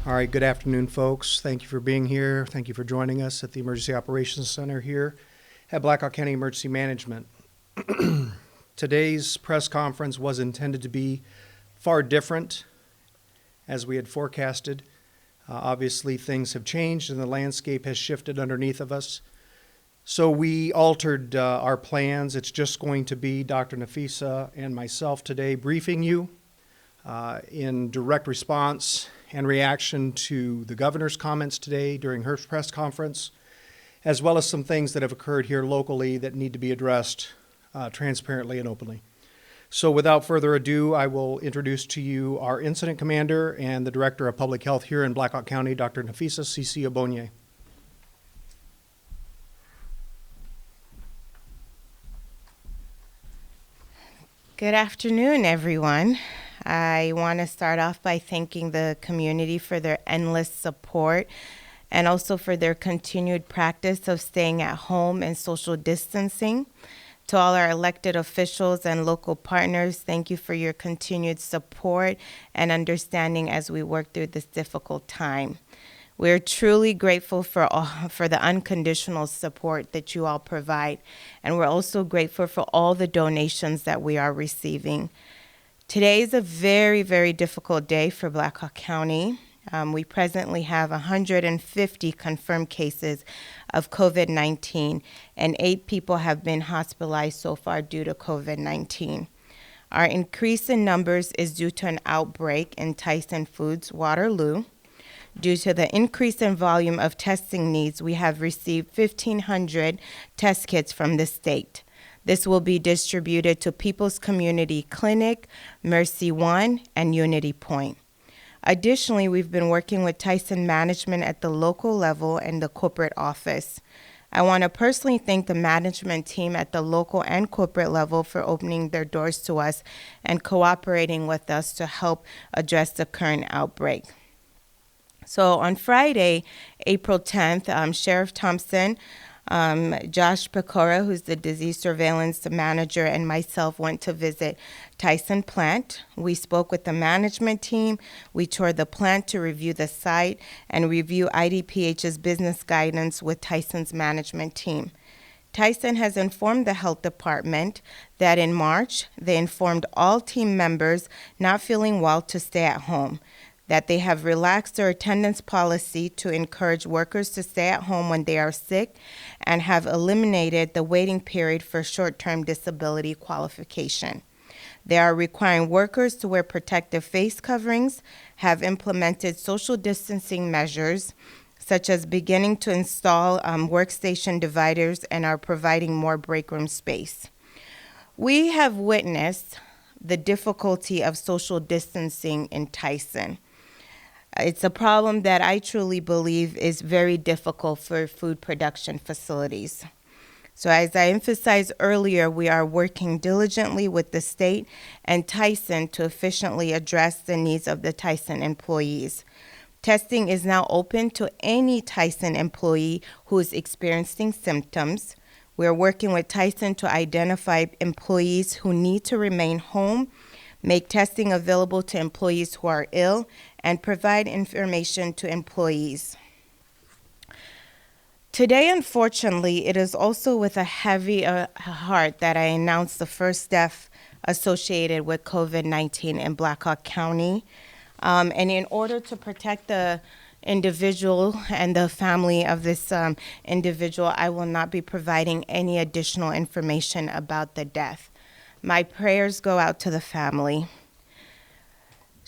All right, good afternoon, folks. Thank you for being here. Thank you for joining us at the Emergency Operations Center here at Blackhawk County Emergency Management. Today's press conference was intended to be far different as we had forecasted. Obviously, things have changed and the landscape has shifted underneath of us. So we altered our plans. It's just going to be Dr. Nafissa and myself today briefing you in direct response and reaction to the governor's comments today during her press conference, as well as some things that have occurred here locally that need to be addressed transparently and openly. So without further ado, I will introduce to you our incident commander and the director of public health here in Blackhawk County, Dr. Nafissa Cisse-Egbuonye. Good afternoon, everyone. I want to start off by thanking the community for their endless support and also for their continued practice of staying at home and social distancing. To all our elected officials and local partners, thank you for your continued support and understanding as we work through this difficult time. We're truly grateful for the unconditional support that you all provide, and we're also grateful for all the donations that we are receiving. Today is a very, very difficult day for Blackhawk County. We presently have 150 confirmed cases of COVID-19, and 8 people have been hospitalized so far due to COVID-19. Our increase in numbers is due to an outbreak in Tyson Foods, Waterloo. Due to the increase in volume of testing needs, we have received 1,500 test kits from the state. This will be distributed to People's Community Clinic, Mercy One, and Unity Point. Additionally, we've been working with Tyson management at the local level and the corporate office. I want to personally thank the management team at the local and corporate level for opening their doors to us and cooperating with us to help address the current outbreak. So on Friday, April 10th, Sheriff Thompson, Josh Pecora, who's the disease surveillance manager, and myself went to visit Tyson plant. We spoke with the management team. We toured the plant to review the site and review IDPH's business guidance with Tyson's management team. Tyson has informed the health department that in March, they informed all team members not feeling well to stay at home, that they have relaxed their attendance policy to encourage workers to stay at home when they are sick, and have eliminated the waiting period for short-term disability qualification. They are requiring workers to wear protective face coverings, have implemented social distancing measures, such as beginning to install workstation dividers, and are providing more break room space. We have witnessed the difficulty of social distancing in Tyson. It's a problem that I truly believe is very difficult for food production facilities. So as I emphasized earlier, we are working diligently with the state and Tyson to efficiently address the needs of the Tyson employees. Testing is now open to any Tyson employee who is experiencing symptoms. We are working with Tyson to identify employees who need to remain home, make testing available to employees who are ill, and provide information to employees. Today, unfortunately, it is also with a heavy heart that I announced the first death associated with COVID-19 in Blackhawk County. And in order to protect the individual and the family of this individual, I will not be providing any additional information about the death. My prayers go out to the family.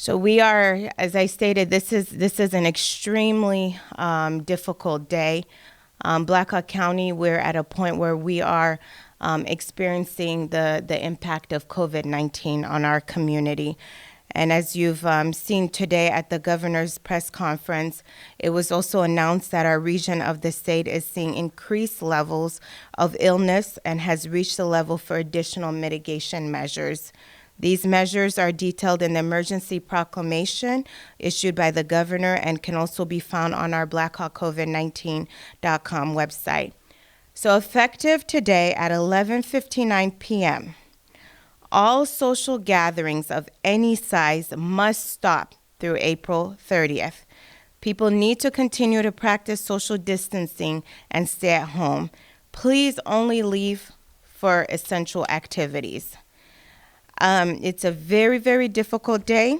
So we are, as I stated, this is an extremely difficult day. Blackhawk County, we're at a point where we are experiencing the impact of COVID-19 on our community. And as you've seen today at the governor's press conference, it was also announced that our region of the state is seeing increased levels of illness and has reached the level for additional mitigation measures. These measures are detailed in the emergency proclamation issued by the governor and can also be found on our blackhawkcovid19.com website. So effective today at 11:59 p.m., all social gatherings of any size must stop through April 30th. People need to continue to practice social distancing and stay at home. Please only leave for essential activities. It's a very, very difficult day.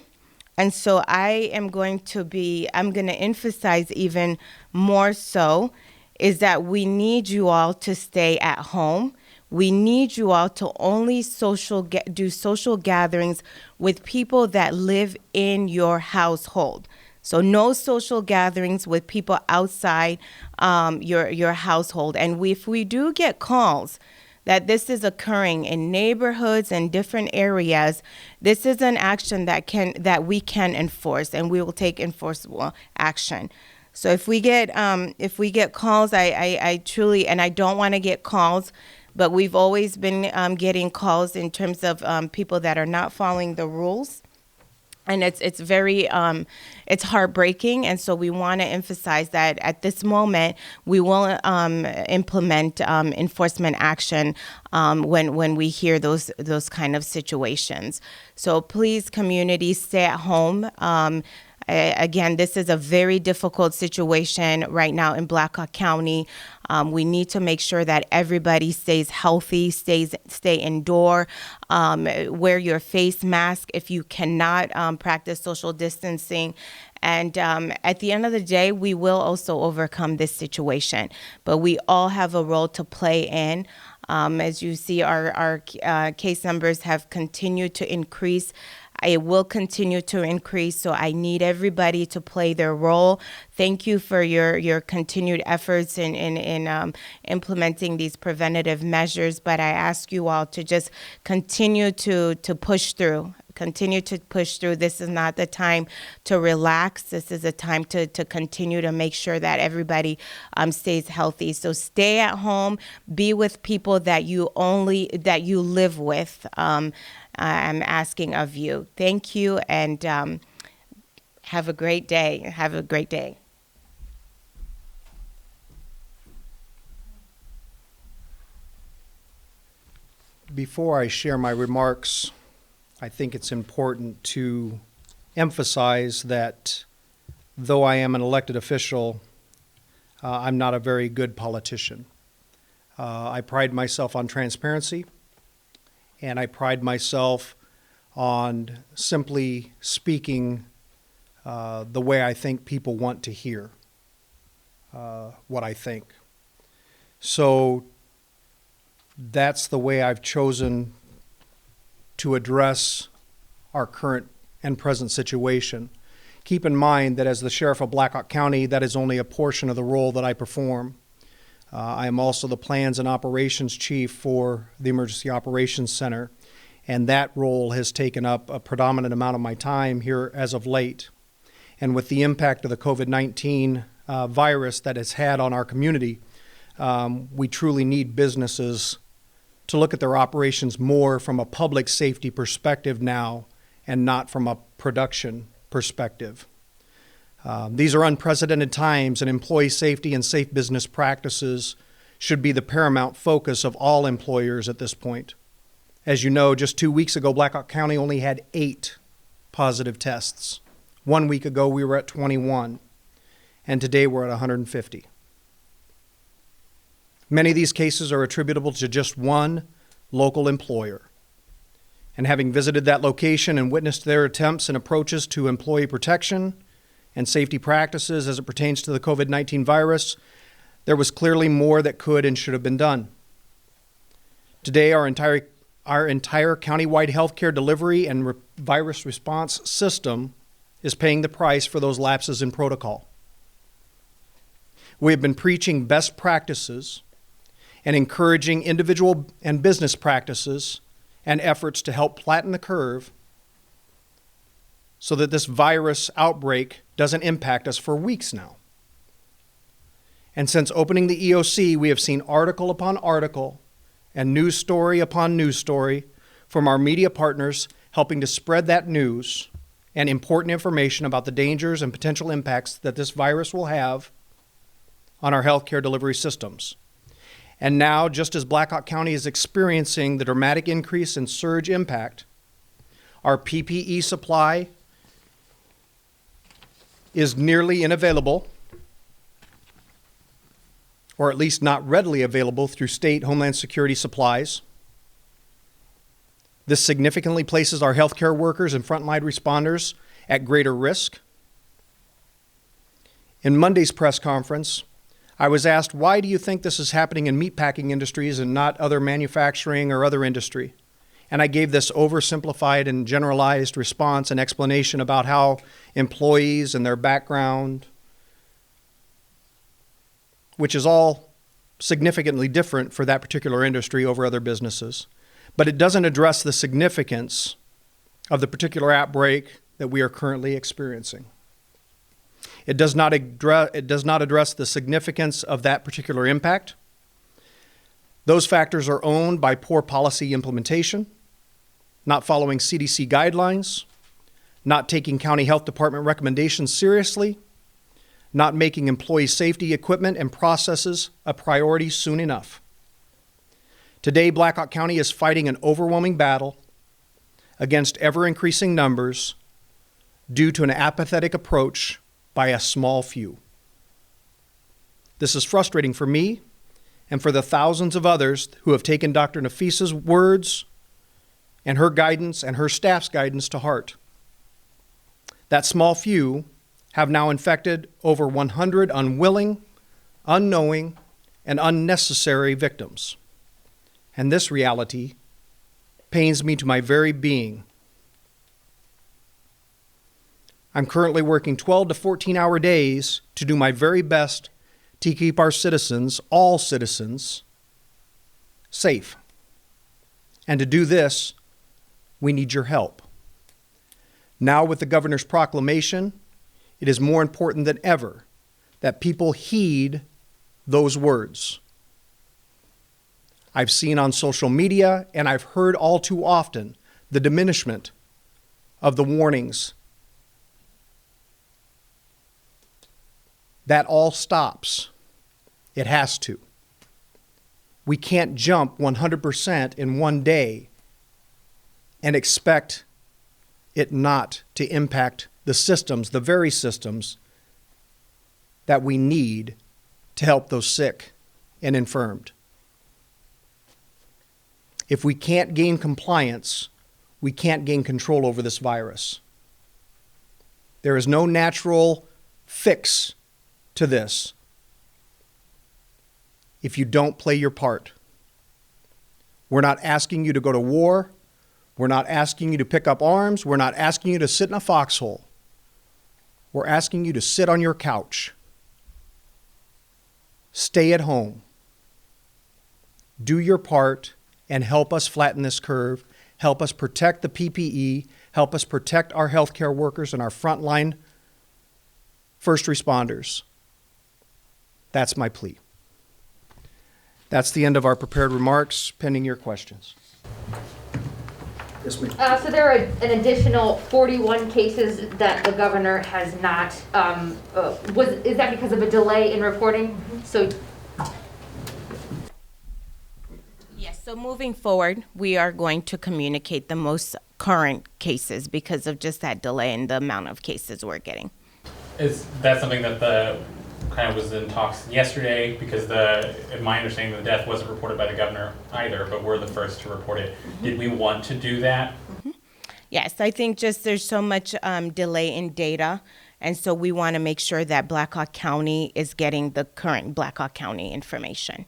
And so I'm going to emphasize even more so is that we need you all to stay at home. We need you all to only do social gatherings with people that live in your household. So no social gatherings with people outside your household. And if we do get calls that this is occurring in neighborhoods and different areas, this is an action that we can enforce, and we will take enforceable action. So if we get calls, I truly, and I don't want to get calls, but we've always been getting calls in terms of people that are not following the rules. And it's very, it's heartbreaking. And so we want to emphasize that at this moment, we will implement enforcement action when we hear those kind of situations. So please, community, stay at home. Again, this is a very difficult situation right now in Blackhawk County. We need to make sure that everybody stays healthy, stay indoor, wear your face mask if you cannot practice social distancing. And at the end of the day, we will also overcome this situation. But we all have a role to play in. As you see, our case numbers have continued to increase. It will continue to increase, so I need everybody to play their role. Thank you for your continued efforts in implementing these preventative measures, but I ask you all to just continue to push through. Continue to push through. This is not the time to relax. This is a time to continue to make sure that everybody stays healthy. So stay at home, be with people that you live with. I'm asking of you. Thank you, and have a great day. Have a great day. Before I share my remarks, I think it's important to emphasize that though I am an elected official, I'm not a very good politician. I pride myself on transparency, and I pride myself on simply speaking the way I think people want to hear what I think. So that's the way I've chosen to address our current and present situation. Keep in mind that as the Sheriff of Blackhawk County, that is only a portion of the role that I perform. I am also the Plans and Operations Chief for the Emergency Operations Center, and that role has taken up a predominant amount of my time here as of late. And with the impact of the COVID-19 virus that it's had on our community, we truly need businesses to look at their operations more from a public safety perspective now and not from a production perspective. These are unprecedented times, and employee safety and safe business practices should be the paramount focus of all employers at this point. As you know, just 2 weeks ago, Blackhawk County only had 8 positive tests. 1 week ago, we were at 21, and today we're at 150. Many of these cases are attributable to just one local employer. And having visited that location and witnessed their attempts and approaches to employee protection and safety practices as it pertains to the COVID-19 virus, there was clearly more that could and should have been done. Today, our entire countywide healthcare delivery and virus response system is paying the price for those lapses in protocol. We have been preaching best practices and encouraging individual and business practices and efforts to help flatten the curve so that this virus outbreak doesn't impact us for weeks now. And since opening the EOC, we have seen article upon article and news story upon news story from our media partners helping to spread that news and important information about the dangers and potential impacts that this virus will have on our healthcare delivery systems. And now, just as Blackhawk County is experiencing the dramatic increase in surge impact, our PPE supply is nearly unavailable, or at least not readily available through state Homeland Security supplies. This significantly places our healthcare workers and frontline responders at greater risk. In Monday's press conference, I was asked, why do you think this is happening in meatpacking industries and not other manufacturing or other industry? And I gave this oversimplified and generalized response and explanation about how employees and their background, which is all significantly different for that particular industry over other businesses. But it doesn't address the significance of the particular outbreak that we are currently experiencing. It does not address the significance of that particular impact. Those factors are owned by poor policy implementation, not following CDC guidelines, not taking county health department recommendations seriously, not making employee safety equipment and processes a priority soon enough. Today, Blackhawk County is fighting an overwhelming battle against ever-increasing numbers due to an apathetic approach by a small few. This is frustrating for me and for the thousands of others who have taken Dr. Nafissa's words and her guidance and her staff's guidance to heart. That small few have now infected over 100 unwilling, unknowing, and unnecessary victims. And this reality pains me to my very being. I'm currently working 12 to 14-hour days to do my very best to keep our citizens, all citizens, safe. And to do this, we need your help. Now, with the governor's proclamation, it is more important than ever that people heed those words. I've seen on social media and I've heard all too often the diminishment of the warnings. That all stops. It has to. We can't jump 100% in one day and expect it not to impact the systems, the very systems that we need to help those sick and infirmed. If we can't gain compliance, we can't gain control over this virus. There is no natural fix to this if you don't play your part. We're not asking you to go to war. We're not asking you to pick up arms. We're not asking you to sit in a foxhole. We're asking you to sit on your couch. Stay at home. Do your part and help us flatten this curve. Help us protect the PPE. Help us protect our healthcare workers and our frontline first responders. That's my plea. That's the end of our prepared remarks, pending your questions. Yes, ma'am. So there are an additional 41 cases that the governor has not, is that because of a delay in reporting? So Yes, so moving forward, we are going to communicate the most current cases because of just that delay in the amount of cases we're getting. Is that something that the kind of was in talks yesterday? Because in my understanding, the death wasn't reported by the governor either, but we're the first to report it. Mm-hmm. Did we want to do that? Mm-hmm. Yes, I think just there's so much delay in data, and so we want to make sure that Blackhawk County is getting the current Blackhawk County information.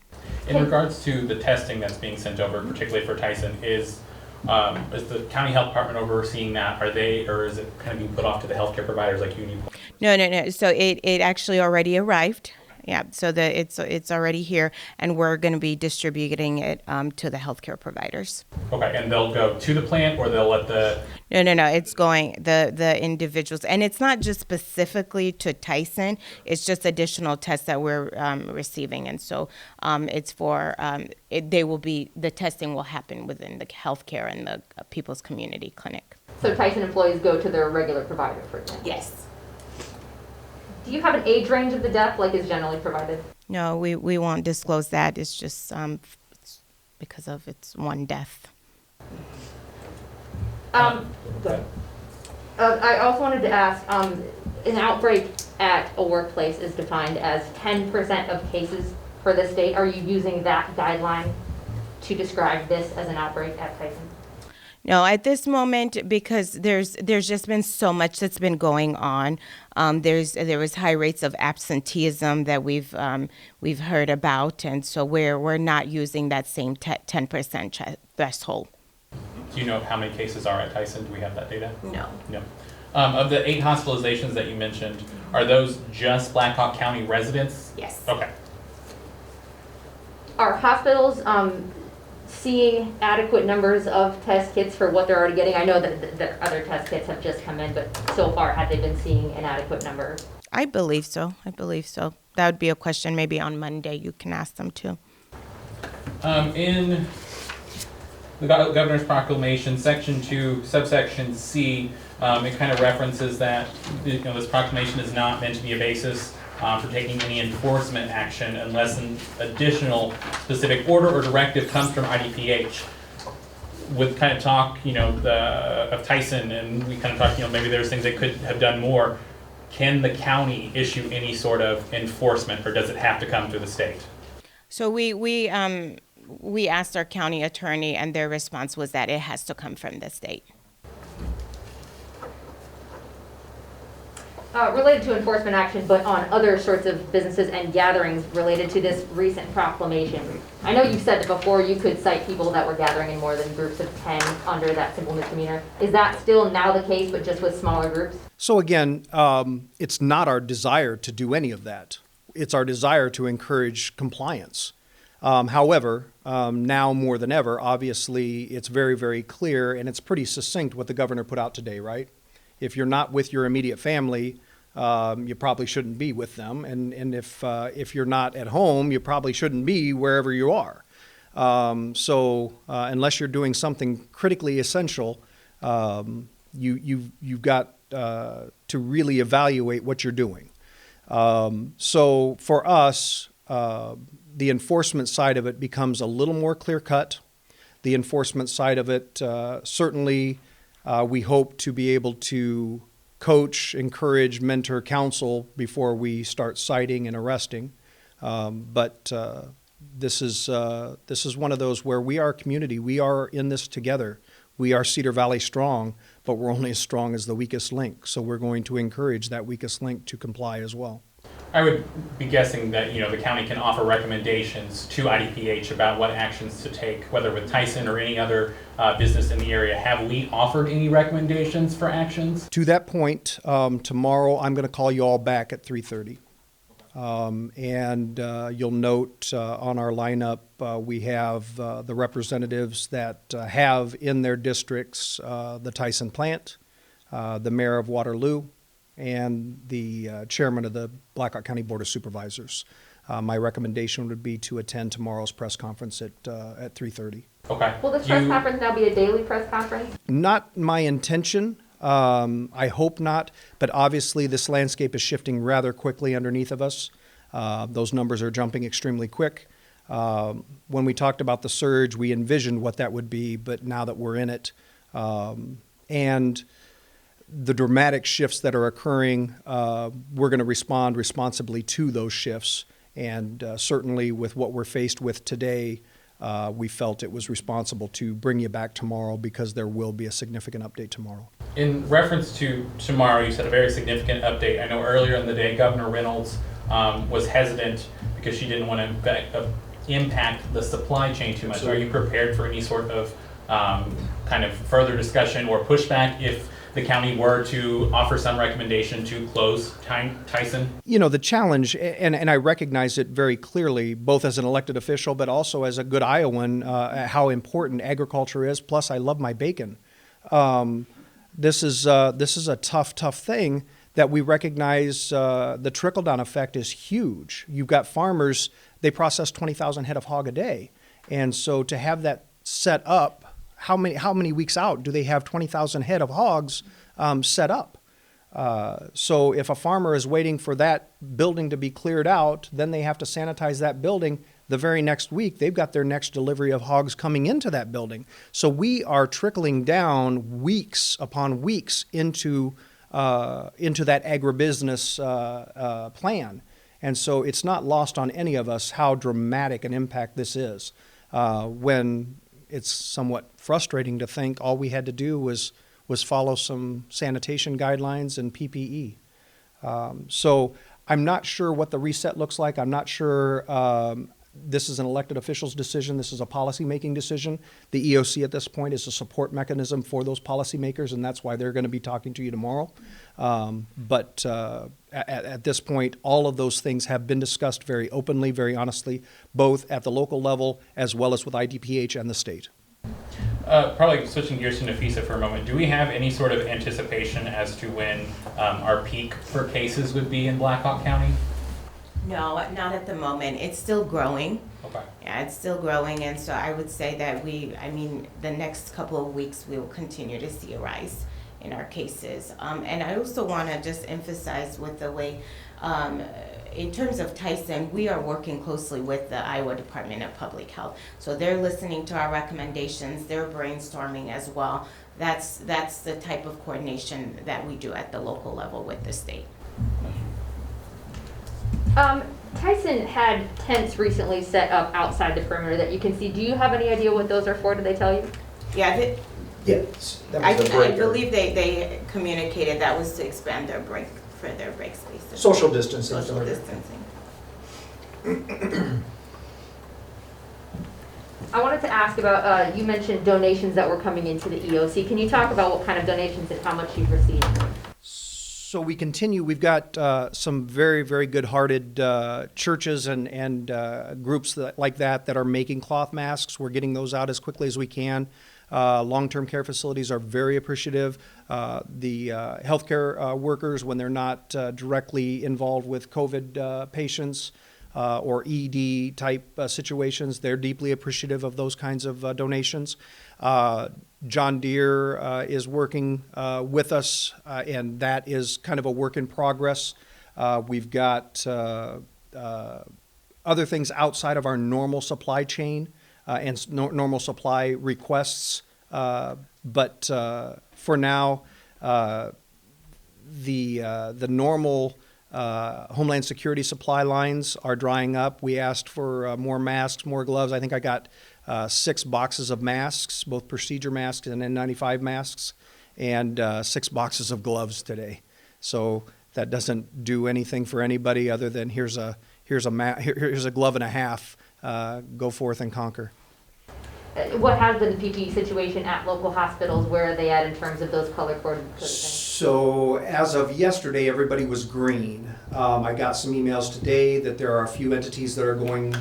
In regards to the testing that's being sent over, particularly for Tyson, is the county health department overseeing that? Or is it kind of being put off to the healthcare providers like Union? No. So it actually already arrived. Yeah. So it's already here, and we're going to be distributing it to the healthcare providers. Okay, and they'll go to the plant, or they'll let the. No. It's going the individuals, and it's not just specifically to Tyson. It's just additional tests that we're receiving, and so it's for the testing will happen within the healthcare and the People's Community Clinic. So Tyson employees go to their regular provider, for example? Yes. Do you have an age range of the death like is generally provided? No, we won't disclose that. It's just because of it's one death. I also wanted to ask, an outbreak at a workplace is defined as 10% of cases for the state. Are you using that guideline to describe this as an outbreak at Tyson? No, at this moment, because there's just been so much that's been going on. There was high rates of absenteeism that we've heard about, and so we're not using that same 10% threshold. Do you know how many cases are at Tyson? Do we have that data? No. No. Of the 8 hospitalizations that you mentioned, are those just Black Hawk County residents? Yes. Okay. Are hospitals seeing adequate numbers of test kits for what they're already getting? I know that the other test kits have just come in, but so far, have they been seeing an adequate number? I believe so. That would be a question maybe on Monday you can ask them too. In the governor's proclamation, section 2, subsection C, it kind of references that this proclamation is not meant to be a basis for taking any enforcement action unless an additional specific order or directive comes from IDPH. With kind of talk, of Tyson, and we kind of talked, maybe there's things they could have done more. Can the county issue any sort of enforcement, or does it have to come through the state? So we asked our county attorney, and their response was that it has to come from the state. Related to enforcement action, but on other sorts of businesses and gatherings related to this recent proclamation. I know you've said that before you could cite people that were gathering in more than groups of 10 under that simple misdemeanor. Is that still now the case, but just with smaller groups? So again, it's not our desire to do any of that. It's our desire to encourage compliance. However, now more than ever, obviously, it's very, very clear, and it's pretty succinct what the governor put out today, right? If you're not with your immediate family, you probably shouldn't be with them. And if you're not at home, you probably shouldn't be wherever you are. So unless you're doing something critically essential, you've got to really evaluate what you're doing. So for us, the enforcement side of it becomes a little more clear-cut. The enforcement side of it, certainly, we hope to be able to coach, encourage, mentor, counsel before we start citing and arresting. But this is one of those where we are a community. We are in this together. We are Cedar Valley strong, but we're only as strong as the weakest link. So we're going to encourage that weakest link to comply as well. I would be guessing that the county can offer recommendations to IDPH about what actions to take, whether with Tyson or any other business in the area. Have we offered any recommendations for actions? To that point, tomorrow I'm going to call you all back at 3:30. And you'll note on our lineup we have the representatives that have in their districts the Tyson plant, the mayor of Waterloo, and the chairman of the Black Hawk County Board of Supervisors. My recommendation would be to attend tomorrow's press conference at 3:30. Okay. Will this press conference now be a daily press conference? Not my intention. I hope not. But obviously, this landscape is shifting rather quickly underneath of us. Those numbers are jumping extremely quick. When we talked about the surge, we envisioned what that would be, but now that we're in it, and the dramatic shifts that are occurring, we're going to respond responsibly to those shifts. And certainly with what we're faced with today, we felt it was responsible to bring you back tomorrow because there will be a significant update tomorrow. In reference to tomorrow, you said a very significant update. I know earlier in the day, Governor Reynolds was hesitant because she didn't want to impact the supply chain too much. Absolutely. Are you prepared for any sort of kind of further discussion or pushback if the county were to offer some recommendation to close Tyson? The challenge, and I recognize it very clearly, both as an elected official, but also as a good Iowan, how important agriculture is. Plus, I love my bacon. This is a tough thing that we recognize. The trickle-down effect is huge. You've got farmers, they process 20,000 head of hog a day. And so to have that set up, how many weeks out do they have 20,000 head of hogs set up? So if a farmer is waiting for that building to be cleared out, then they have to sanitize that building. The very next week, they've got their next delivery of hogs coming into that building. So we are trickling down weeks upon weeks into into that agribusiness plan. And so it's not lost on any of us how dramatic an impact this is. When it's somewhat frustrating to think all we had to do was follow some sanitation guidelines and PPE. So I'm not sure what the reset looks like. I'm not sure this is an elected official's decision. This is a policy-making decision. The EOC at this point is a support mechanism for those policymakers, and that's why they're going to be talking to you tomorrow. But at this point, all of those things have been discussed very openly, very honestly, both at the local level as well as with IDPH and the state. Probably switching gears to Nafissa for a moment. Do we have any sort of anticipation as to when our peak for cases would be in Blackhawk County? No, not at the moment. It's still growing. Okay. Yeah, it's still growing, and so I would say that the next couple of weeks we will continue to see a rise in our cases. And I also want to just emphasize with the way, in terms of Tyson, we are working closely with the Iowa Department of Public Health. So they're listening to our recommendations, they're brainstorming as well. That's the type of coordination that we do at the local level with the state. Tyson had tents recently set up outside the perimeter that you can see. Do you have any idea what those are for? Did they tell you? Yeah, Yes, that I was the breaker. believe they communicated that was to expand their break spaces. Social distancing. Social distancing. I wanted to ask about, you mentioned donations that were coming into the EOC. Can you talk about what kind of donations and how much you've received? So we continue. We've got some very, very good-hearted churches and groups like that are making cloth masks. We're getting those out as quickly as we can. Long-term care facilities are very appreciative. The healthcare workers, when they're not directly involved with COVID patients or ED type situations, they're deeply appreciative of those kinds of donations. John Deere is working with us, and that is kind of a work in progress. We've got other things outside of our normal supply chain and normal supply requests. But for now, the normal Homeland Security supply lines are drying up. We asked for more masks, more gloves. I think I got 6 boxes of masks, both procedure masks and N95 masks, and 6 boxes of gloves today. So that doesn't do anything for anybody other than here's a glove and a half. Go forth and conquer. What has been the PPE situation at local hospitals? Where are they at in terms of those color-coded things? So as of yesterday, everybody was green. I got some emails today that there are a few entities that are going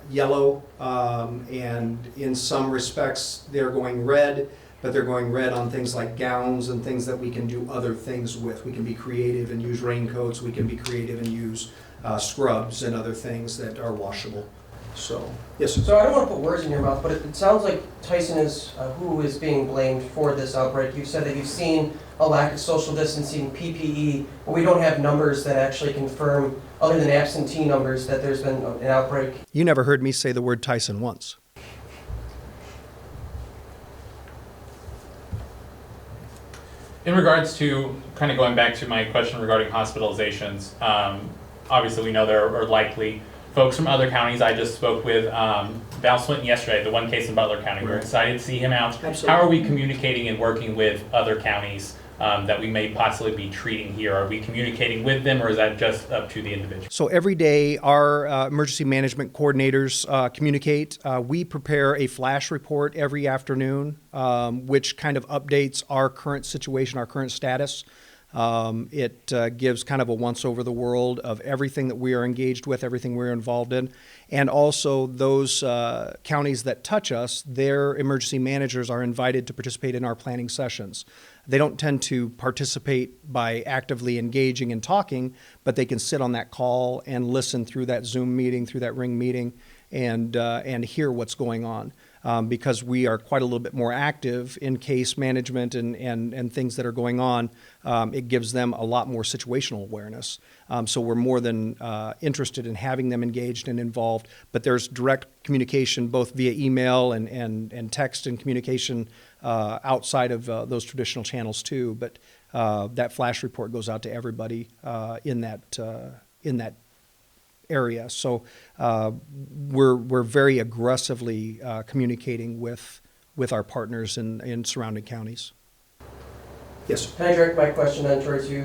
yellow, and in some respects they're going red, but they're going red on things like gowns and things that we can do other things with. We can be creative and use raincoats. We can be creative and use scrubs and other things that are washable. So, yes, sir. So I don't want to put words in your mouth, but it sounds like Tyson is who is being blamed for this outbreak. You said that you've seen a lack of social distancing, PPE, but we don't have numbers that actually confirm, other than absentee numbers, that there's been an outbreak. You never heard me say the word Tyson once. In regards to, kind of going back to my question regarding hospitalizations, obviously we know there are likely folks from other counties. I just spoke with Val Swinton yesterday, the one case in Butler County. We're excited to see him out. Absolutely. How are we communicating and working with other counties that we may possibly be treating here? Are we communicating with them, or is that just up to the individual? So every day our emergency management coordinators communicate. We prepare a flash report every afternoon, which kind of updates our current situation, our current status. It gives kind of a once over the world of everything that we are engaged with, everything we're involved in. And also those counties that touch us, their emergency managers are invited to participate in our planning sessions. They don't tend to participate by actively engaging and talking, but they can sit on that call and listen through that Zoom meeting, through that Ring meeting, and hear what's going on. Because we are quite a little bit more active in case management and things that are going on, it gives them a lot more situational awareness. So we're more than interested in having them engaged and involved, but there's direct communication both via email and text and communication outside of those traditional channels too. But that flash report goes out to everybody in that area. So we're very aggressively communicating with our partners in surrounding counties. Yes. Can I direct my question then towards you?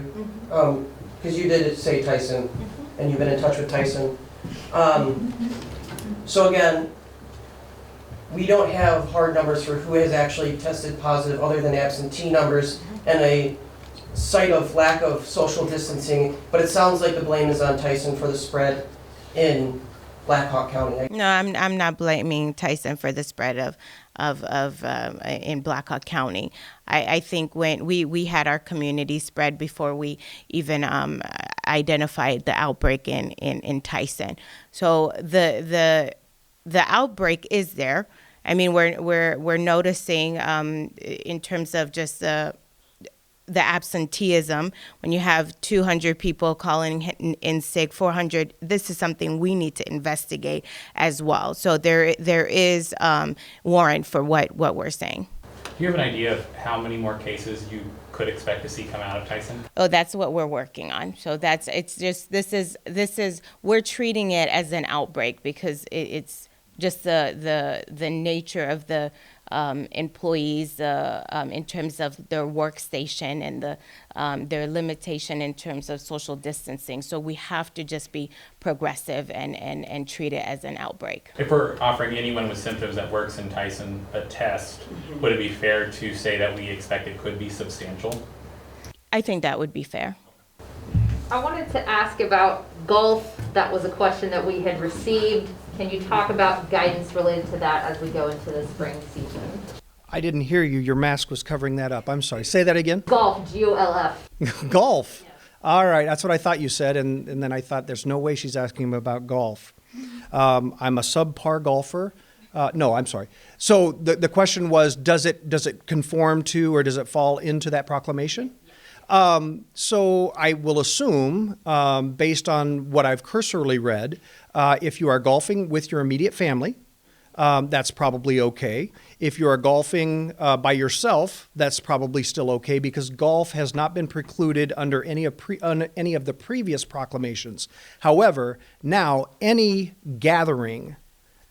Because you did say Tyson, and you've been in touch with Tyson. So again, we don't have hard numbers for who has actually tested positive other than absentee numbers and a site of lack of social distancing, but it sounds like the blame is on Tyson for the spread in Black Hawk County. No, I'm not blaming Tyson for the spread of in Black Hawk County. I think when we had our community spread before we even identified the outbreak in Tyson. So the outbreak is there. I mean, we're noticing in terms of just the absenteeism, when you have 200 people calling in sick, 400, this is something we need to investigate as well. So there is warrant for what we're saying. Do you have an idea of how many more cases you could expect to see come out of Tyson? Oh, that's what we're working on. So we're treating it as an outbreak because it's just the nature of the employees in terms of their workstation and their limitation in terms of social distancing. So we have to just be progressive and treat it as an outbreak. If we're offering anyone with symptoms that works in Tyson a test, would it be fair to say that we expect it could be substantial? I think that would be fair. I wanted to ask about golf. That was a question that we had received. Can you talk about guidance related to that as we go into the spring season? I didn't hear you. Your mask was covering that up. I'm sorry. Say that again. Golf, G-O-L-F. Golf. All right. That's what I thought you said. And then I thought there's no way she's asking him about golf. I'm a subpar golfer. No, I'm sorry. So the question was, does it conform to or does it fall into that proclamation? So I will assume, based on what I've cursorily read, if you are golfing with your immediate family, that's probably okay. If you are golfing by yourself, that's probably still okay because golf has not been precluded under any of the previous proclamations. However, now any gathering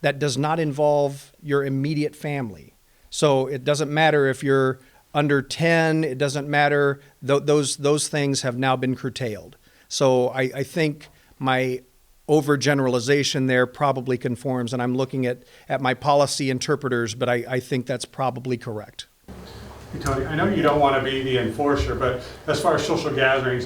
that does not involve your immediate family, so it doesn't matter if you're under 10, it doesn't matter. Those things have now been curtailed. So I think my overgeneralization there probably conforms, and I'm looking at my policy interpreters, but I think that's probably correct. Hey, Tony, I know you don't want to be the enforcer, but as far as social gatherings,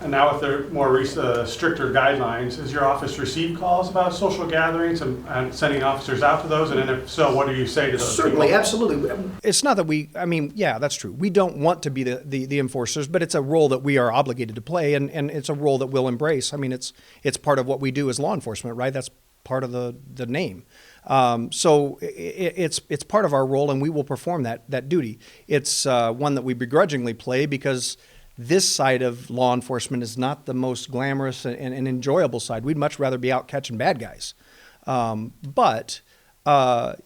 and now with the more stricter guidelines, has your office received calls about social gatherings and sending officers out to those? And then if so, what do you say to those Certainly, people? absolutely. It's not that yeah, that's true. We don't want to be the enforcers, but it's a role that we are obligated to play, and it's a role that we'll embrace. I mean, it's part of what we do as law enforcement, right? That's part of the name. So it's part of our role, and we will perform that duty. It's one that we begrudgingly play because this side of law enforcement is not the most glamorous and enjoyable side. We'd much rather be out catching bad guys. But to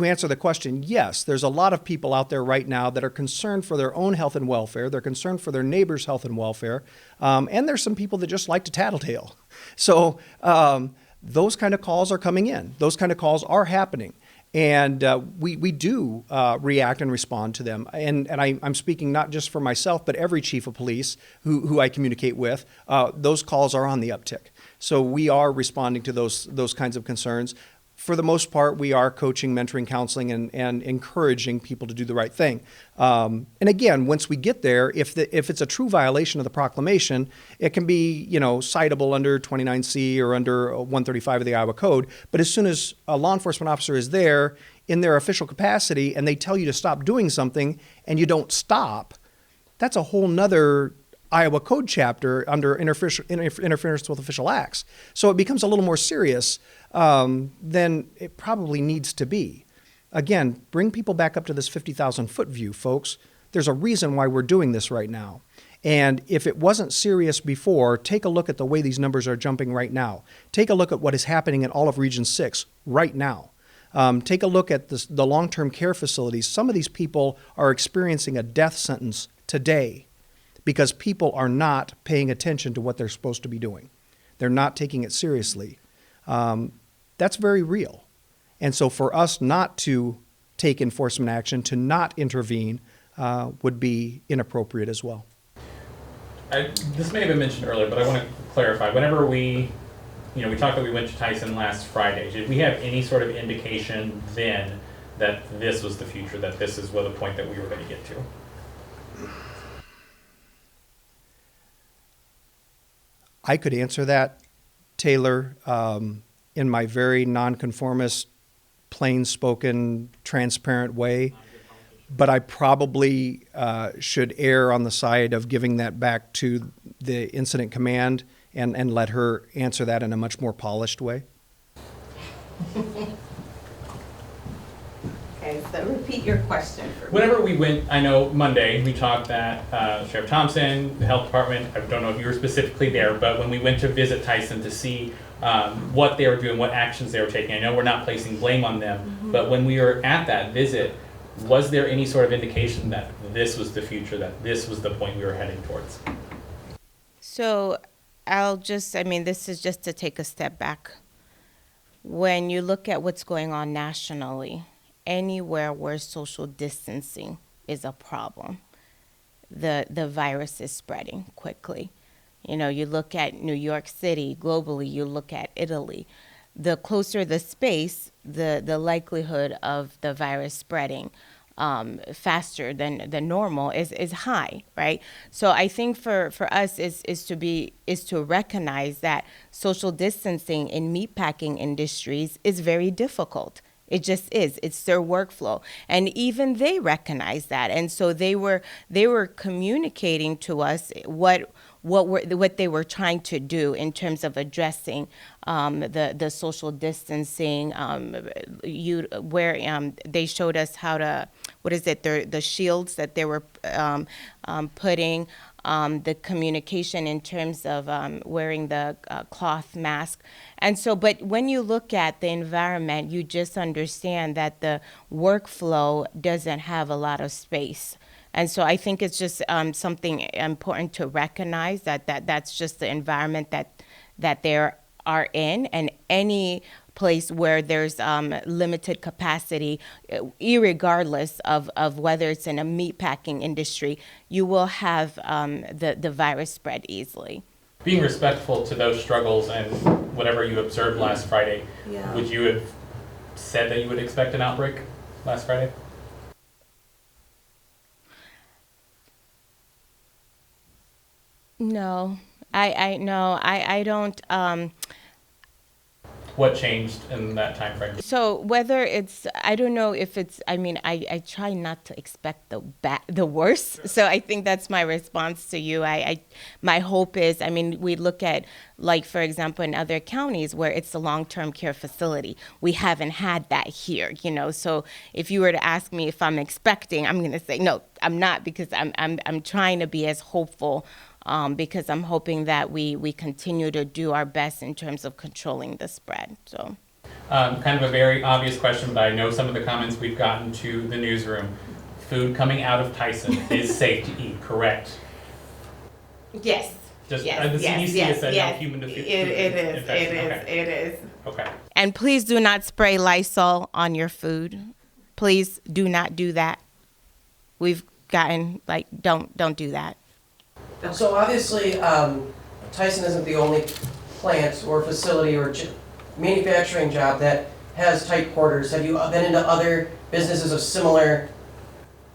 answer the question, yes, there's a lot of people out there right now that are concerned for their own health and welfare. They're concerned for their neighbors' health and welfare. And there's some people that just like to tattletale. So those kind of calls are coming in. Those kind of calls are happening. And we do react and respond to them. And I'm speaking not just for myself, but every chief of police who I communicate with. Those calls are on the uptick. So we are responding to those kinds of concerns. For the most part, we are coaching, mentoring, counseling, and encouraging people to do the right thing. And again, once we get there, if it's a true violation of the proclamation, it can be, citable under 29C or under 135 of the Iowa Code. But as soon as a law enforcement officer is there in their official capacity and they tell you to stop doing something and you don't stop, that's a whole nother Iowa Code chapter under interference with official acts. So it becomes a little more serious than it probably needs to be. Again, bring people back up to this 50,000-foot view, folks. There's a reason why we're doing this right now. And if it wasn't serious before, take a look at the way these numbers are jumping right now. Take a look at what is happening in all of Region 6 right now. Take a look at the long-term care facilities. Some of these people are experiencing a death sentence today because people are not paying attention to what they're supposed to be doing. They're not taking it seriously. That's very real. And so for us not to take enforcement action, to not intervene, would be inappropriate as well. This may have been mentioned earlier, but I want to clarify. Whenever we talked that we went to Tyson last Friday, did we have any sort of indication then that this was the future, that this is the point that we were going to get to? I could answer that, Taylor, in my very nonconformist, plain-spoken, transparent way, but I probably should err on the side of giving that back to the incident command and let her answer that in a much more polished way. Okay, so repeat your question for me. Whenever we went, I know Monday, we talked that Sheriff Thompson, the health department, I don't know if you were specifically there, but when we went to visit Tyson to see what they were doing, what actions they were taking, I know we're not placing blame on them, but when we were at that visit, was there any sort of indication that this was the future, that this was the point we were heading towards? So this is just to take a step back. When you look at what's going on nationally, anywhere where social distancing is a problem, the virus is spreading quickly. You look at New York City, globally, you look at Italy. The closer the space, the likelihood of the virus spreading faster than normal is high, right? So I think for us is to recognize that social distancing in meatpacking industries is very difficult. It just is. It's their workflow, and even they recognize that, and so they were communicating to us what they were trying to do in terms of addressing the social distancing. They showed us how to the shields that they were putting. The communication in terms of wearing the cloth mask. And so, but when you look at the environment, you just understand that the workflow doesn't have a lot of space. And so I think it's just something important to recognize that's just the environment that they are in, and any place where there's limited capacity, irregardless of whether it's in a meatpacking industry, you will have the virus spread easily. Being respectful to those struggles and whatever you observed last Friday, would you have said that you would expect an outbreak last Friday? No, I don't. What changed in that time frame? So whether it's, I don't know if it's, I try not to expect the worst. So I think that's my response to you. My hope is, we look at, like, for example, in other counties where it's a long-term care facility. We haven't had that here, So if you were to ask me if I'm expecting, I'm going to say, no, I'm not, because I'm trying to be as hopeful because I'm hoping that we continue to do our best in terms of controlling the spread. So, kind of a very obvious question, but I know some of the comments we've gotten to the newsroom. Food coming out of Tyson is safe to eat, correct? Yes. Just yes, the CDC has said yes. no human It is. Okay. And please do not spray Lysol on your food. Please do not do that. We've gotten don't do that. So obviously, Tyson isn't the only plant or facility or manufacturing job that has tight quarters. Have you been into other businesses of similar?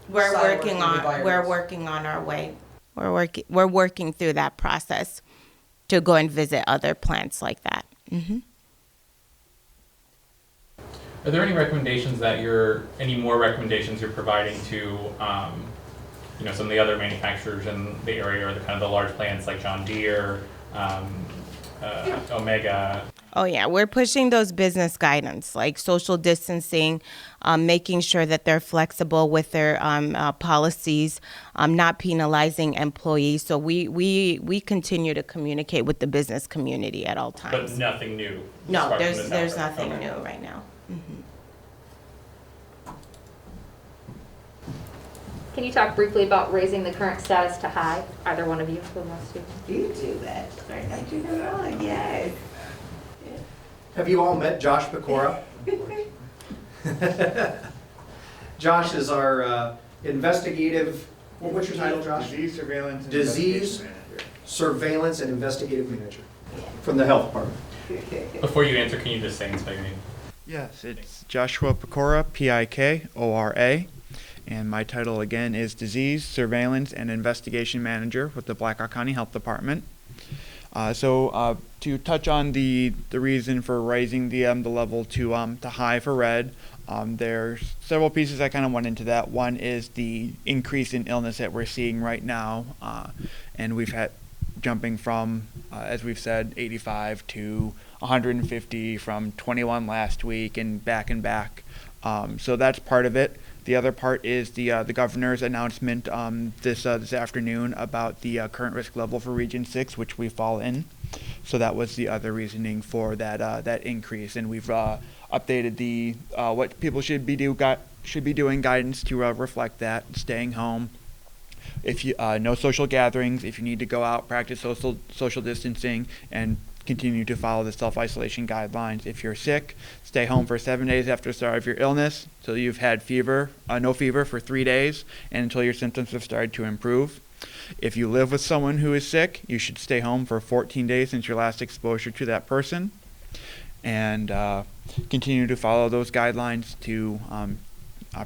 We're working on our way. We're working through that process to go and visit other plants like that. Mm-hmm. Are there any more recommendations you're providing to some of the other manufacturers in the area, or the kind of the large plants like John Deere, Omega? Oh yeah, we're pushing those business guidance, like social distancing, making sure that they're flexible with their policies, not penalizing employees. So we continue to communicate with the business community at all times. But nothing new. No, there's nothing new right now. Mm-hmm. Can you talk briefly about raising the current status to high? Either one of you who wants to. You do that. Don't you know? Yes. Have you all met Josh Pecora? Josh is our investigative, what's your title, Josh? Disease surveillance and Disease investigation manager. Surveillance and Investigative Manager from the Health Department. Before you answer, can you just say and spell your name? Yes, it's Joshua Pecora, Pikora, and my title again is Disease Surveillance and Investigation Manager with the Blackhawk County Health Department. To touch on the reason for raising the level to high for red, there's several pieces that kind of went into that. One is the increase in illness that we're seeing right now, and we've had jumping from, as we've said, 85 to 150 from 21 last week and back. So that's part of it. The other part is the governor's announcement this afternoon about the current risk level for Region 6, which we fall in. So that was the other reasoning for that increase, and we've updated the what people should be doing guidance to reflect that. Staying home. If you no social gatherings. If you need to go out, practice social distancing and continue to follow the self-isolation guidelines. If you're sick, stay home for 7 days after the start of your illness until you've had no fever for 3 days, and until your symptoms have started to improve. If you live with someone who is sick, you should stay home for 14 days since your last exposure to that person, and continue to follow those guidelines to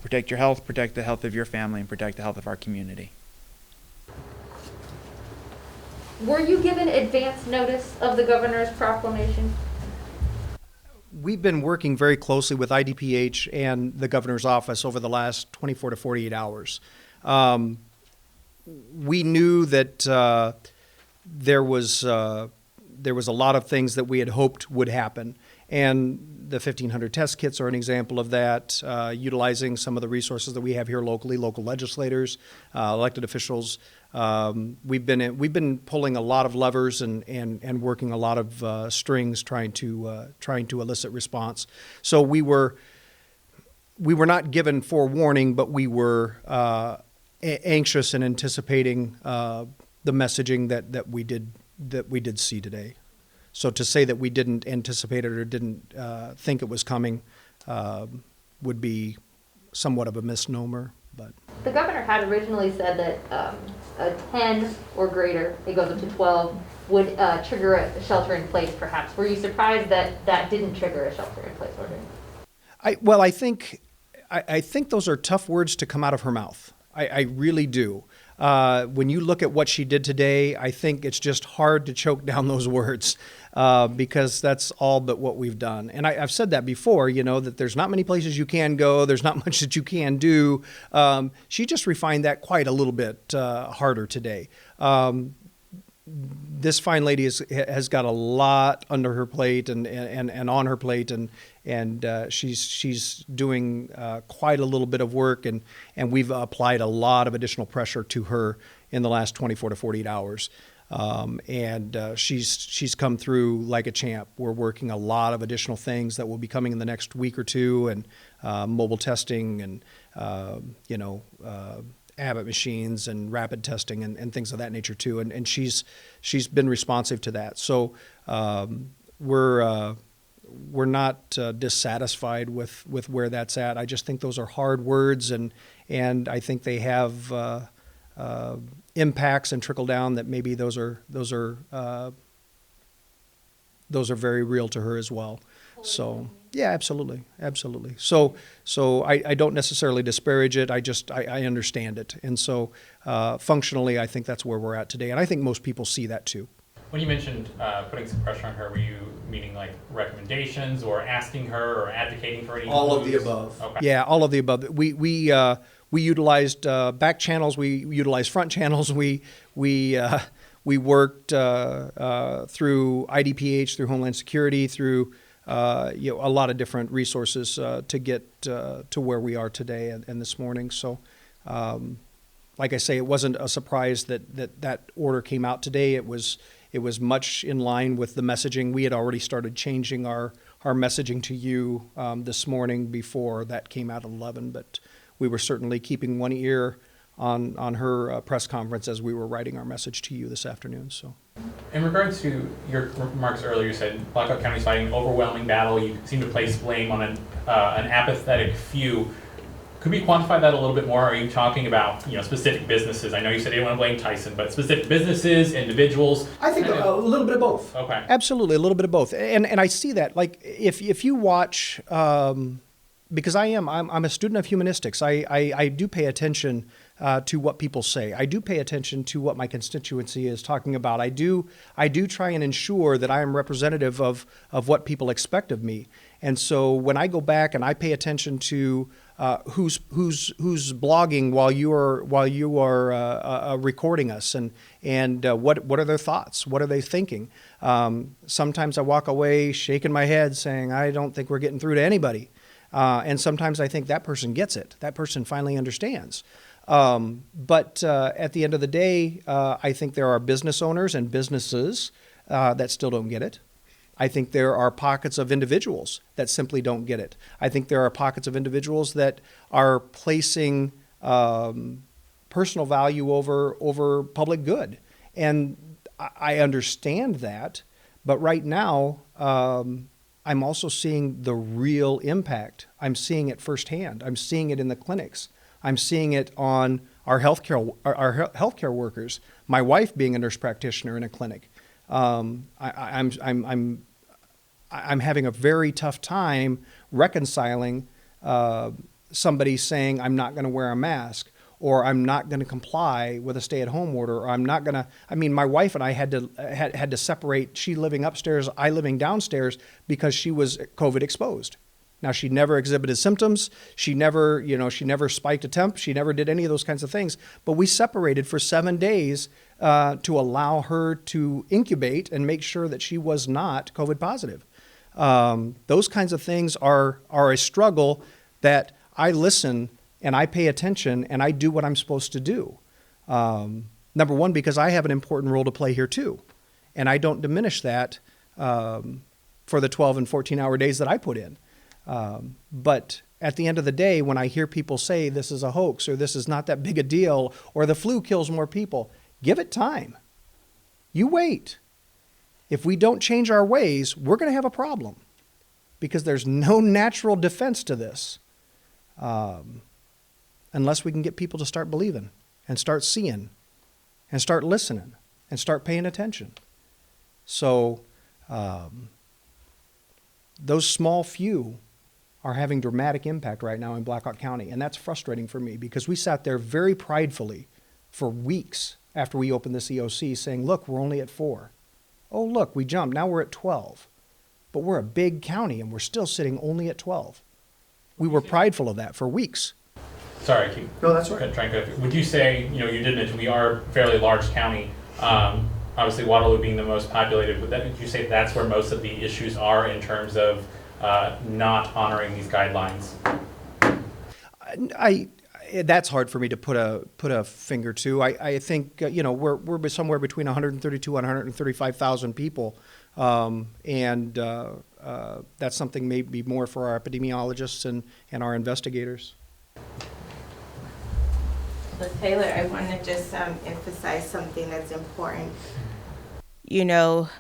protect your health, protect the health of your family, and protect the health of our community. Were you given advance notice of the governor's proclamation? We've been working very closely with IDPH and the governor's office over the last 24 to 48 hours. We knew that there was a lot of things that we had hoped would happen, and the 1,500 test kits are an example of that. Utilizing some of the resources that we have here locally, local legislators, elected officials. We've been pulling a lot of levers and working a lot of strings trying to elicit response. So we were not given forewarning, but we were anxious and anticipating the messaging that we did see today. So to say that we didn't anticipate it or didn't think it was coming would be somewhat of a misnomer. But The governor had originally said that a 10 or greater, it goes up to 12, would trigger a shelter-in-place perhaps. Were you surprised that that didn't trigger a shelter-in-place order? I think those are tough words to come out of her mouth. I really do. When you look at what she did today, I think it's just hard to choke down those words because that's all but what we've done. And I've said that before, that there's not many places you can go. There's not much that you can do. She just refined that quite a little bit harder today. This fine lady has got a lot under her plate and on her plate, and she's doing quite a little bit of work, and we've applied a lot of additional pressure to her in the last 24 to 48 hours. She's come through like a champ. We're working a lot of additional things that will be coming in the next week or two, and mobile testing and Abbott machines and rapid testing and things of that nature too. And she's been responsive to that. So we're not dissatisfied with where that's at. I just think those are hard words, and I think they have impacts and trickle down that maybe those are very real to her as well. So yeah, absolutely. So I don't necessarily disparage it. I understand it, and so functionally, I think that's where we're at today, and I think most people see that too. When you mentioned putting some pressure on her, were you meaning like recommendations or asking her or advocating for any All of moves? the above. Okay. Yeah, all of the above. We utilized back channels. We utilized front channels. We worked through IDPH, through Homeland Security, through a lot of different resources to get to where we are today and this morning. So, like I say, it wasn't a surprise that order came out today. It was much in line with the messaging. We had already started changing our messaging to you this morning before that came out at 11, but we were certainly keeping one ear on her press conference as we were writing our message to you this afternoon. So, In regards to your remarks earlier, you said Blackhawk County is fighting an overwhelming battle. You seem to place blame on an apathetic few. Could we quantify that a little bit more? Are you talking about specific businesses? I know you said you didn't want to blame Tyson, but specific businesses, individuals? I think a little bit of both. Okay. absolutely, a little bit of both, and I see that. Like if you watch, because I'm a student of humanistics. I do pay attention to what people say. I do pay attention to what my constituency is talking about. I do try and ensure that I am representative of what people expect of me. And so when I go back and I pay attention to who's blogging while you are recording us, and what are their thoughts? What are they thinking? Sometimes I walk away shaking my head, saying I don't think we're getting through to anybody. And sometimes I think that person gets it. That person finally understands. But at the end of the day, I think there are business owners and businesses that still don't get it. I think there are pockets of individuals that simply don't get it. I think there are pockets of individuals that are placing personal value over public good. And I understand that. But right now, I'm also seeing the real impact. I'm seeing it firsthand. I'm seeing it in the clinics. I'm seeing it on our healthcare workers. My wife being a nurse practitioner in a clinic. I'm having a very tough time reconciling somebody saying I'm not going to wear a mask, or I'm not going to comply with a stay-at-home order, or I'm not going to. I mean, my wife and I had to separate. She living upstairs, I living downstairs, because she was COVID exposed. Now, she never exhibited symptoms. She never spiked a temp. She never did any of those kinds of things. But we separated for 7 days to allow her to incubate and make sure that she was not COVID positive. Those kinds of things are a struggle that I listen and I pay attention and I do what I'm supposed to do. Number one, because I have an important role to play here too. And I don't diminish that for the 12 and 14-hour days that I put in. But at the end of the day, when I hear people say this is a hoax or this is not that big a deal or the flu kills more people, give it time. You wait. If we don't change our ways, we're going to have a problem because there's no natural defense to this unless we can get people to start believing and start seeing and start listening and start paying attention. So those small few are having dramatic impact right now in Blackhawk County, and that's frustrating for me because we sat there very pridefully for weeks after we opened this EOC saying, look, we're only at 4. Oh, look, we jumped. Now we're at 12. But we're a big county, and we're still sitting only at 12. We were prideful of that for weeks. Sorry, I keep No, that's right. trying to. Would you say, you did mention we are a fairly large county, obviously Waterloo being the most populated, would you say that's where most of the issues are in terms of not honoring these guidelines? That's hard for me to put a finger to. I think we're somewhere between 132 and 135,000 people, and that's something maybe more for our epidemiologists and our investigators. So Taylor, I want to just emphasize something that's important.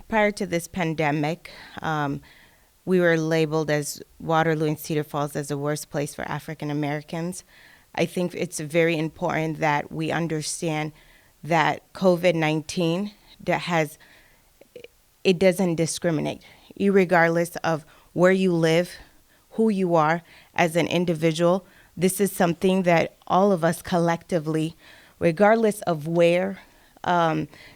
Prior to this pandemic, we were labeled as Waterloo and Cedar Falls as the worst place for African Americans. I think it's very important that we understand that COVID-19 it doesn't discriminate, regardless of where you live, who you are as an individual. This is something that all of us collectively, regardless of where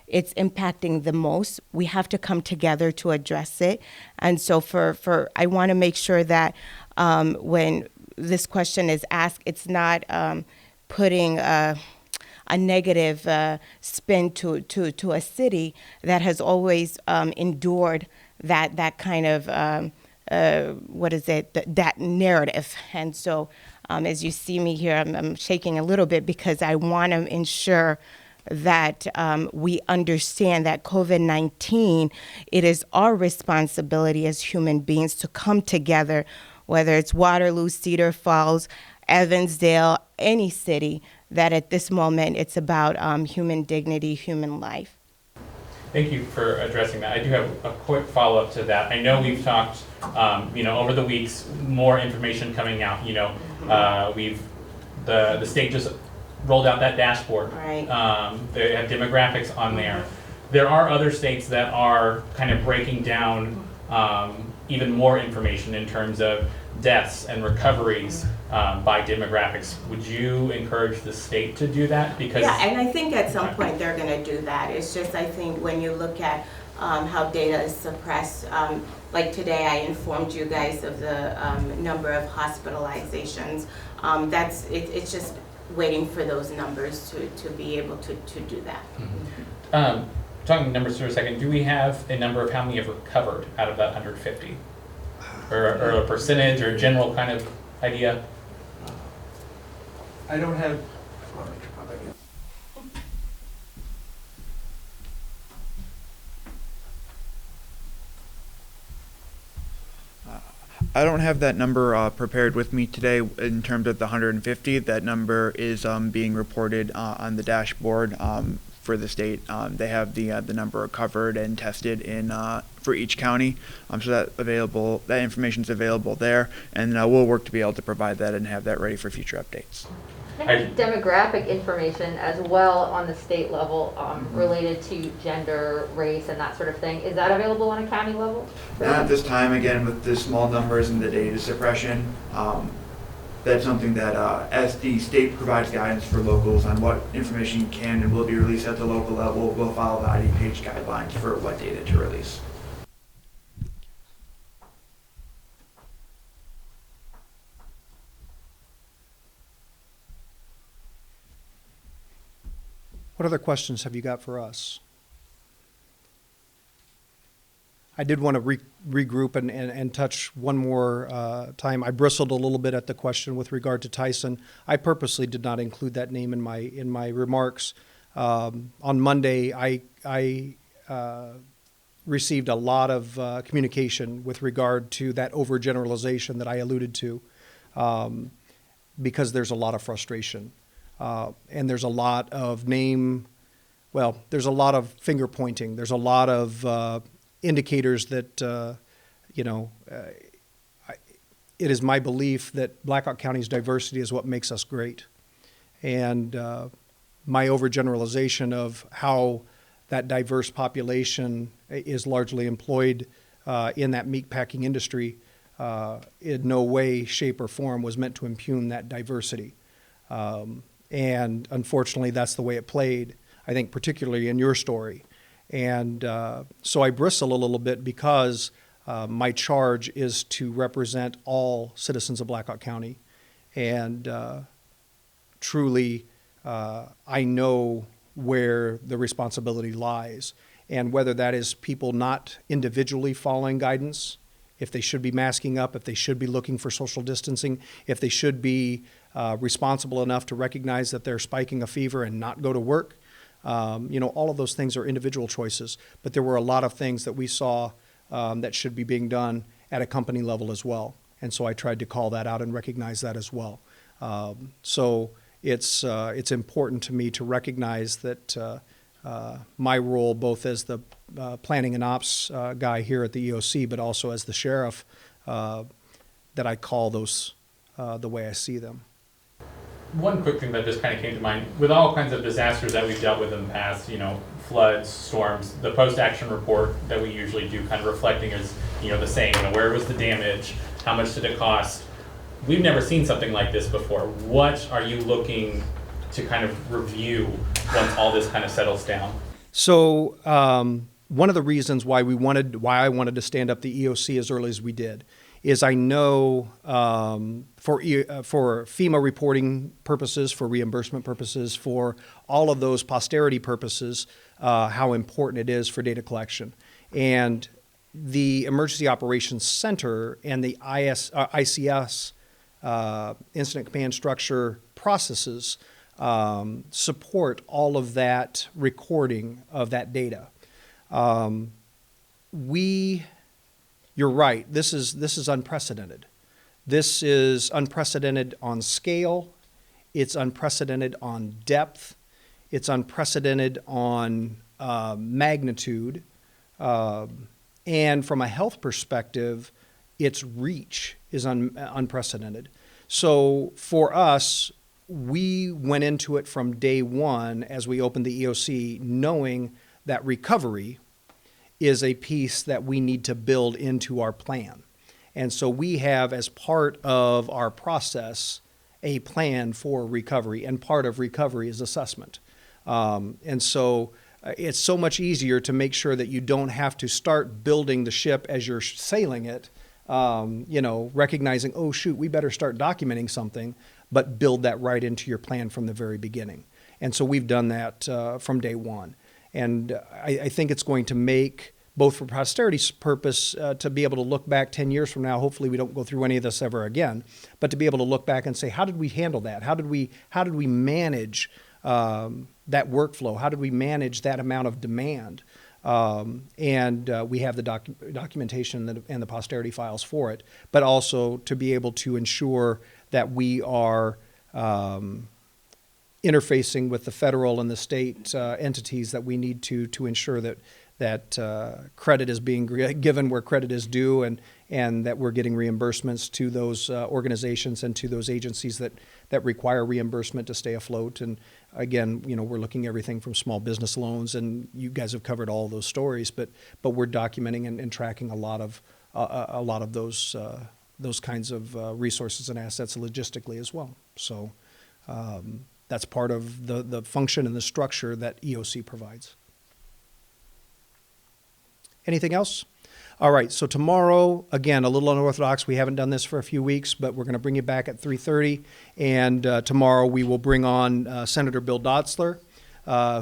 it's impacting the most, we have to come together to address it. And so I want to make sure that when this question is asked, it's not putting a negative spin to a city that has always endured that kind of that narrative. And so as you see me here, I'm shaking a little bit because I want to ensure that we understand that COVID-19, it is our responsibility as human beings to come together, whether it's Waterloo, Cedar Falls, Evansdale, any city, that at this moment it's about human dignity, human life. Thank you for addressing that. I do have a quick follow-up to that. I know we've talked, over the weeks, more information coming out. The state just rolled out that dashboard. Right. They have demographics on there. There are other states that are kind of breaking down even more information in terms of deaths and recoveries by demographics. Would you encourage the state to do that? Because yeah, and I think at some point they're going to do that. It's just, I think when you look at how data is suppressed, like today I informed you guys of the number of hospitalizations. It's just waiting for those numbers to be able to do that. Mm-hmm. Talking numbers for a second, do we have a number of how many have recovered out of that 150? Or a percentage or general kind of idea? I don't have, I don't have that number prepared with me today in terms of the 150. That number is being reported on the dashboard for the state. They have the number recovered and tested in for each county, so that information is available there, and we'll work to be able to provide that and have that ready for future updates. Any demographic information as well on the state level related to gender, race, and that sort of thing? Is that available on a county level? Not at this time, again, with the small numbers and the data suppression. That's something that as the state provides guidance for locals on what information can and will be released at the local level, we'll follow the ID page guidelines for what data to release. What other questions have you got for us? I did want to regroup and touch one more time. I bristled a little bit at the question with regard to Tyson. I purposely did not include that name in my remarks. On Monday, I received a lot of communication with regard to that overgeneralization that I alluded to, because there's a lot of frustration. And there's a lot of there's a lot of finger pointing. There's a lot of indicators that, it is my belief that Blackhawk County's diversity is what makes us great. And my overgeneralization of how that diverse population is largely employed in that meatpacking industry in no way, shape, or form was meant to impugn that diversity. And unfortunately, that's the way it played, I think, particularly in your story. And so I bristle a little bit because my charge is to represent all citizens of Blackhawk County. And truly, I know where the responsibility lies. And whether that is people not individually following guidance, if they should be masking up, if they should be looking for social distancing, if they should be responsible enough to recognize that they're spiking a fever and not go to work. All of those things are individual choices, but there were a lot of things that we saw that should be being done at a company level as well. And so I tried to call that out and recognize that as well. So it's important to me to recognize that my role, both as the planning and ops guy here at the EOC, but also as the sheriff, that I call those the way I see them. One quick thing that just kind of came to mind, with all kinds of disasters that we've dealt with in the past, floods, storms, the post-action report that we usually do kind of reflecting is, the same, where was the damage, how much did it cost? We've never seen something like this before. What are you looking to kind of review once all this kind of settles down? So one of the reasons why I wanted to stand up the EOC as early as we did is I know for FEMA reporting purposes, for reimbursement purposes, for all of those posterity purposes, how important it is for data collection. And the Emergency Operations Center and the ICS Incident Command Structure processes support all of that recording of that data. You're right. This is unprecedented. This is unprecedented on scale It's unprecedented on depth. It's unprecedented on magnitude. And from a health perspective, its reach is unprecedented. So for us, we went into it from day one as we opened the EOC knowing that recovery is a piece that we need to build into our plan. And so we have, as part of our process, a plan for recovery, and part of recovery is assessment. And so it's so much easier to make sure that you don't have to start building the ship as you're sailing it, recognizing, oh, shoot, we better start documenting something, but build that right into your plan from the very beginning. And so we've done that from day one. And I think it's going to make, both for posterity's purpose, to be able to look back 10 years from now, hopefully we don't go through any of this ever again, but to be able to look back and say, how did we handle that? How did we manage that workflow? How did we manage that amount of demand? And we have the documentation and the posterity files for it, but also to be able to ensure that we are interfacing with the federal and the state entities that we need to ensure that credit is being given where credit is due, and that we're getting reimbursements to those organizations and to those agencies that require reimbursement to stay afloat. And again, we're looking at everything from small business loans, and you guys have covered all of those stories, but we're documenting and tracking a lot of those kinds of resources and assets logistically as well. So that's part of the function and the structure that EOC provides. Anything else? All right, so tomorrow, again, a little unorthodox. We haven't done this for a few weeks, but we're going to bring you back at 3:30. And tomorrow we will bring on Senator Bill Dotzler,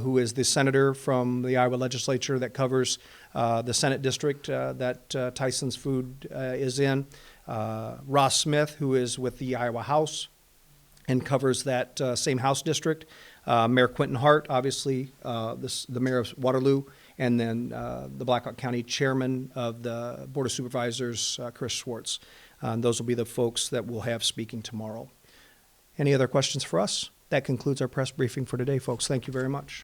who is the senator from the Iowa legislature that covers the Senate district that Tyson's Food is in. Ross Smith, who is with the Iowa House and covers that same House district. Mayor Quentin Hart, obviously, the mayor of Waterloo. And then the Blackhawk County Chairman of the Board of Supervisors, Chris Schwartz. Those will be the folks that we'll have speaking tomorrow. Any other questions for us? That concludes our press briefing for today, folks. Thank you very much.